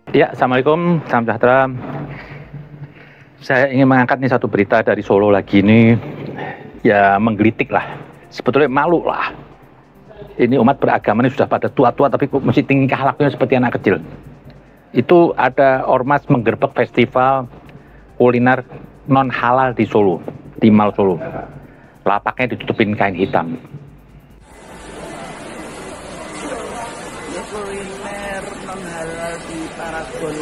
Ya, Assalamualaikum, salam sejahtera. Saya ingin mengangkat nih satu berita dari Solo lagi ini, ya menggelitik lah. Sebetulnya malu lah. Ini umat beragama ini sudah pada tua-tua tapi kok mesti tingkah lakunya seperti anak kecil. Itu ada ormas menggerbek festival kuliner non halal di Solo, di Mal Solo. Lapaknya ditutupin kain hitam. Kuliner non halal di Paragon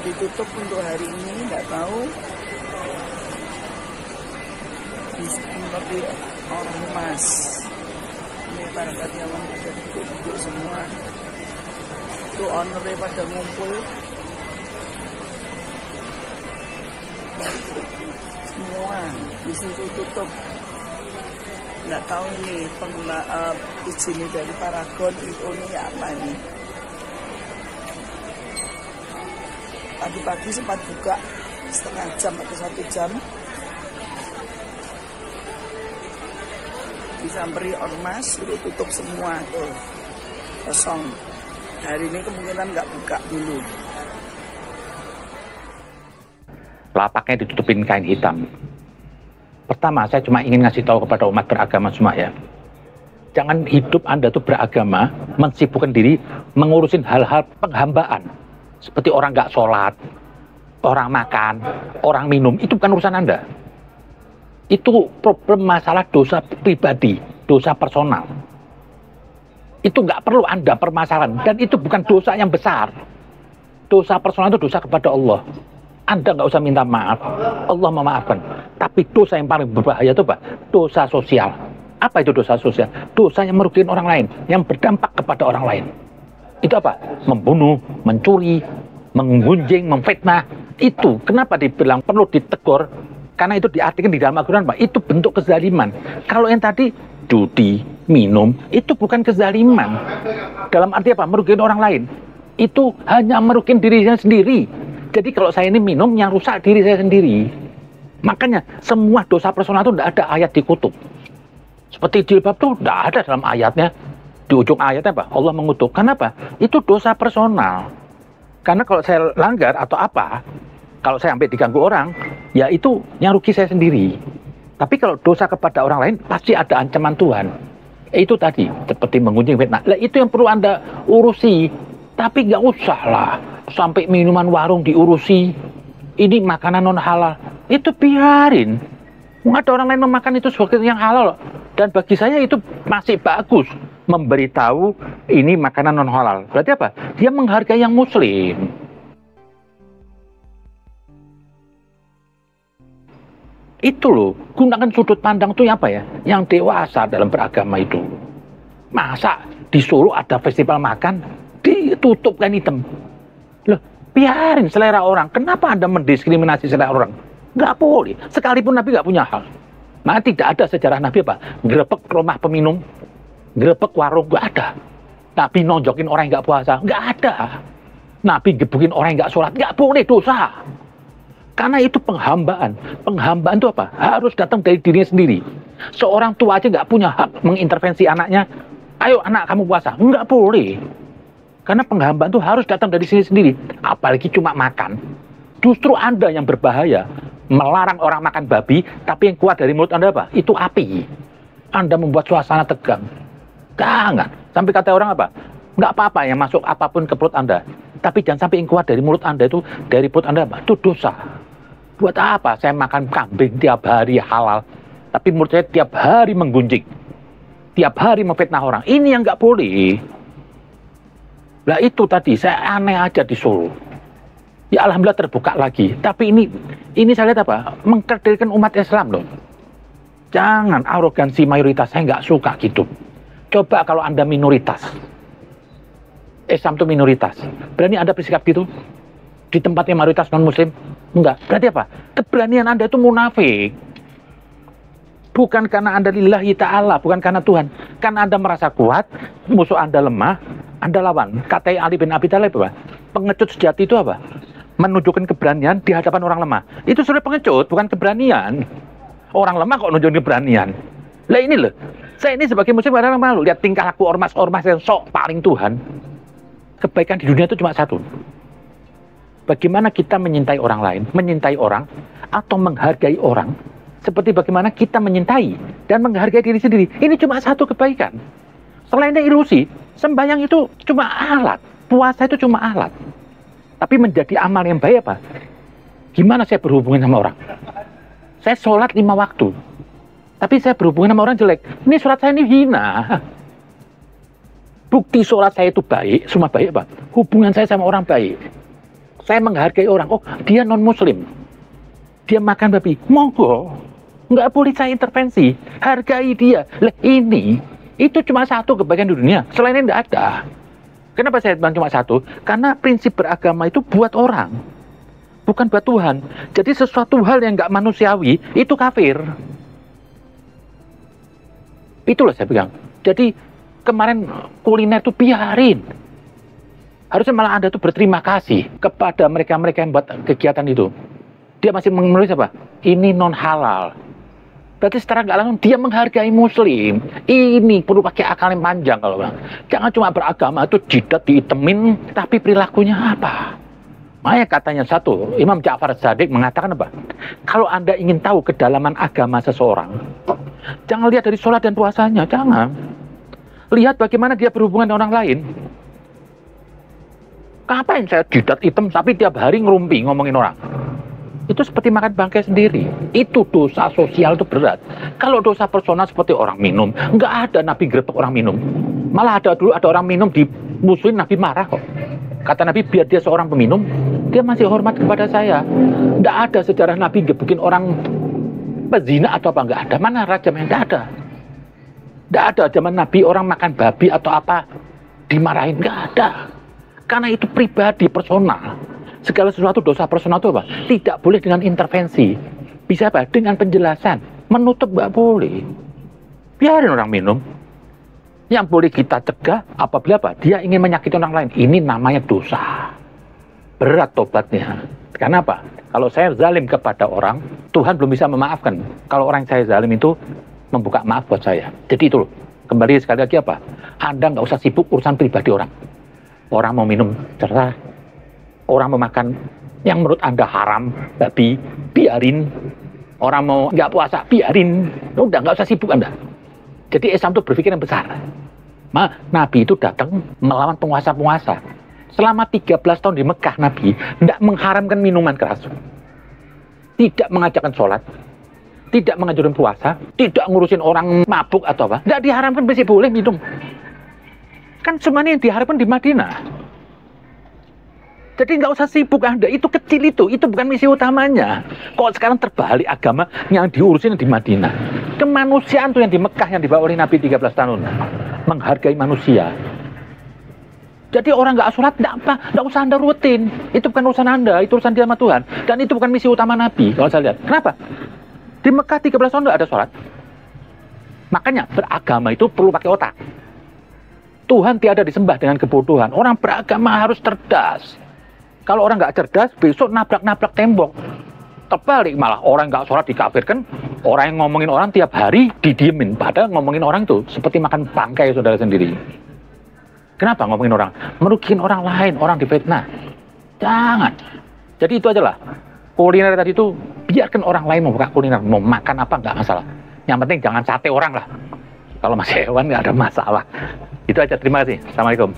ditutup untuk hari ini, nggak tahu disebut ormas. Ini para karyawan sudah duduk semua, itu ownernya pada ngumpul semua di situ tutup. Nggak tahu nih izin dari Paragon itu ini apa ini. Pagi-pagi sempat buka setengah jam atau 1 jam, disamperi ormas suruh tutup semua tuh, kosong. Hari ini kemungkinan nggak buka dulu. Lapaknya ditutupin kain hitam. Pertama, saya cuma ingin ngasih tahu kepada umat beragama semua ya. Jangan hidup Anda tuh beragama, mensibukkan diri, mengurusin hal-hal penghambaan. Seperti orang nggak sholat, orang makan, orang minum, itu bukan urusan Anda. Itu problem masalah dosa pribadi, dosa personal. Itu nggak perlu Anda permasalahan, dan itu bukan dosa yang besar. Dosa personal itu dosa kepada Allah. Anda nggak usah minta maaf, Allah memaafkan. Tapi dosa yang paling berbahaya itu apa? Dosa sosial. Apa itu dosa sosial? Dosa yang merugikan orang lain, yang berdampak kepada orang lain. Itu apa? Membunuh, mencuri, menggunjing, memfitnah. Itu kenapa dibilang perlu ditegur? Karena itu diartikan di dalam Al-Quran, Pak. Itu bentuk kezaliman. Kalau yang tadi judi, minum, itu bukan kezaliman. Dalam arti apa? Merugikan orang lain. Itu hanya merugikan dirinya sendiri. Jadi kalau saya ini minum, yang rusak diri saya sendiri. Makanya semua dosa personal itu tidak ada ayat di kutub. Seperti jilbab itu tidak ada dalam ayatnya. Di ujung ayatnya apa? Allah mengutuk. Kenapa? Itu dosa personal. Karena kalau saya langgar atau apa, kalau saya sampai diganggu orang, ya itu yang rugi saya sendiri. Tapi kalau dosa kepada orang lain, pasti ada ancaman Tuhan. Itu tadi, seperti mengunjing fitnah. Nah, itu yang perlu Anda urusi. Tapi nggak usah lah, sampai minuman warung diurusi. Ini makanan non halal. Itu biarin. Ada orang lain memakan itu sebagai yang halal. Dan bagi saya itu masih bagus. Memberitahu ini makanan non halal. Berarti apa? Dia menghargai yang muslim. Itu loh, gunakan sudut pandang itu apa ya? Yang dewasa dalam beragama itu. Masa di Solo ada festival makan, ditutup kan hitam? Loh, biarin selera orang. Kenapa Anda mendiskriminasi selera orang? Nggak boleh. Sekalipun Nabi nggak punya hak. Nah, tidak ada sejarah Nabi apa? Grebek rumah peminum, grebek warung, nggak ada. Nabi nonjokin orang yang nggak puasa, nggak ada. Nabi gebukin orang yang nggak sholat, nggak boleh, dosa. Karena itu penghambaan. Penghambaan itu apa? Harus datang dari dirinya sendiri. Seorang tua aja nggak punya hak mengintervensi anaknya. Ayo anak kamu puasa, nggak boleh. Karena penghambaan itu harus datang dari sini sendiri. Apalagi cuma makan. Justru Anda yang berbahaya. Melarang orang makan babi, tapi yang kuat dari mulut Anda apa? Itu api. Anda membuat suasana tegang. Jangan. Sampai kata orang apa? Nggak apa-apa yang masuk apapun ke perut Anda. Tapi jangan sampai yang kuat dari mulut Anda itu, dari perut Anda apa? Itu dosa. Buat apa saya makan kambing tiap hari halal, tapi menurut saya tiap hari menggunjing. Tiap hari memfitnah orang. Ini yang nggak boleh. Lah itu tadi, saya aneh aja di Solo. Ya alhamdulillah terbuka lagi. Tapi ini saya lihat apa? Mengkerdilkan umat Islam loh. Jangan arogansi mayoritas, saya nggak suka gitu. Coba kalau Anda minoritas. Islam itu minoritas. Berani Anda bersikap gitu? Di tempatnya mayoritas non-muslim? Enggak. Berarti apa? Keberanian Anda itu munafik. Bukan karena Anda lillahi ta'ala, bukan karena Tuhan. Karena Anda merasa kuat, musuh Anda lemah, Anda lawan. Kata Ali bin Abi Thalib apa? Pengecut sejati itu apa? Menunjukkan keberanian di hadapan orang lemah. Itu sudah pengecut, bukan keberanian. Orang lemah kok nunjukin keberanian. Lah ini loh, Saya ini sebagai muslim kadang malu lihat tingkah laku ormas-ormas yang sok paling Tuhan. Kebaikan di dunia itu cuma satu. Bagaimana kita menyintai orang lain, menyintai orang, atau menghargai orang, seperti bagaimana kita menyintai dan menghargai diri sendiri. Ini cuma satu kebaikan. Selainnya ilusi, sembahyang itu cuma alat, puasa itu cuma alat. Tapi menjadi amal yang baik apa? Gimana saya berhubungan sama orang? Saya sholat 5 waktu, tapi saya berhubungan sama orang jelek. Ini sholat saya ini hina. Bukti sholat saya itu baik, semua baik apa? Hubungan saya sama orang baik. Saya menghargai orang. Oh, dia non-muslim. Dia makan babi. Monggo. Nggak boleh saya intervensi. Hargai dia. Lah ini, itu cuma satu kebaikan di dunia. Selainnya nggak ada. Kenapa saya bilang cuma satu? Karena prinsip beragama itu buat orang. Bukan buat Tuhan. Jadi sesuatu hal yang nggak manusiawi, itu kafir. Itulah saya bilang. Jadi kemarin kuliner itu biarin. Harusnya malah Anda tuh berterima kasih kepada mereka-mereka yang buat kegiatan itu. Dia masih menulis apa? Ini non halal. Berarti secara nggak langsung dia menghargai muslim. Ini perlu pakai akal yang panjang kalau bang. Jangan cuma beragama itu jidat diitemin, tapi perilakunya apa? Makanya katanya satu, Imam Ja'far Shadiq mengatakan apa? Kalau Anda ingin tahu kedalaman agama seseorang, jangan lihat dari sholat dan puasanya, jangan. Lihat bagaimana dia berhubungan dengan orang lain. Ngapain saya jidat hitam tapi tiap hari ngerumpi ngomongin orang? Itu seperti makan bangkai sendiri. Itu dosa sosial itu berat. Kalau dosa personal seperti orang minum, nggak ada Nabi grebek orang minum. Malah dulu ada orang minum dimusuhin, Nabi marah kok. Kata Nabi, biar dia seorang peminum, dia masih hormat kepada saya. Nggak ada sejarah Nabi gebukin orang pezina atau apa, nggak ada. Mana rajamnya? Nggak ada. Nggak ada zaman Nabi orang makan babi atau apa dimarahin, nggak ada. Karena itu pribadi, personal. Segala sesuatu dosa personal itu apa? Tidak boleh dengan intervensi. Bisa apa? Dengan penjelasan. Menutup nggak boleh. Biarin orang minum. Yang boleh kita cegah apabila apa? Dia ingin menyakiti orang lain. Ini namanya dosa. Berat tobatnya. Karena apa? Kalau saya zalim kepada orang, Tuhan belum bisa memaafkan. Kalau orang yang saya zalim itu membuka maaf buat saya. Jadi itu loh. Kembali sekali lagi apa? Anda nggak usah sibuk urusan pribadi orang. Orang mau minum, cerah. Orang mau makan yang menurut Anda haram, babi, biarin. Orang mau nggak puasa, biarin. Udah, nggak usah sibuk Anda. Jadi Islam itu berpikir yang besar. Nabi itu datang melawan penguasa-penguasa. Selama 13 tahun di Mekah, Nabi tidak mengharamkan minuman keras. Tidak mengajarkan sholat. Tidak mengajarkan puasa. Tidak ngurusin orang mabuk atau apa. Tidak diharamkan, masih boleh minum. Kan semuanya yang diharapkan di Madinah. Jadi nggak usah sibuk Anda, itu kecil itu bukan misi utamanya. Kok sekarang terbalik agama yang diurusin di Madinah. Kemanusiaan tuh yang di Mekah yang dibawa oleh Nabi 13 tahun. Menghargai manusia. Jadi orang nggak sholat, nggak usah Anda rutin. Itu bukan urusan Anda, itu urusan dia sama Tuhan. Dan itu bukan misi utama Nabi, kalau saya lihat. Kenapa? Di Mekah 13 tahun nggak ada sholat. Makanya beragama itu perlu pakai otak. Tuhan tiada disembah dengan kebodohan. Orang beragama harus cerdas. Kalau orang nggak cerdas, besok nabrak-nabrak tembok. Terbalik malah, orang nggak sholat dikafirkan, orang yang ngomongin orang tiap hari didiemin. Padahal ngomongin orang itu seperti makan bangkai saudara sendiri. Kenapa ngomongin orang? Merugikan orang lain, orang difitnah. Jangan. Jadi itu aja lah. Kuliner tadi itu, biarkan orang lain membuka kuliner. Mau makan apa nggak masalah. Yang penting jangan sate orang lah. Kalau masih hewan nggak ada masalah. Itu aja, terima kasih. Assalamualaikum.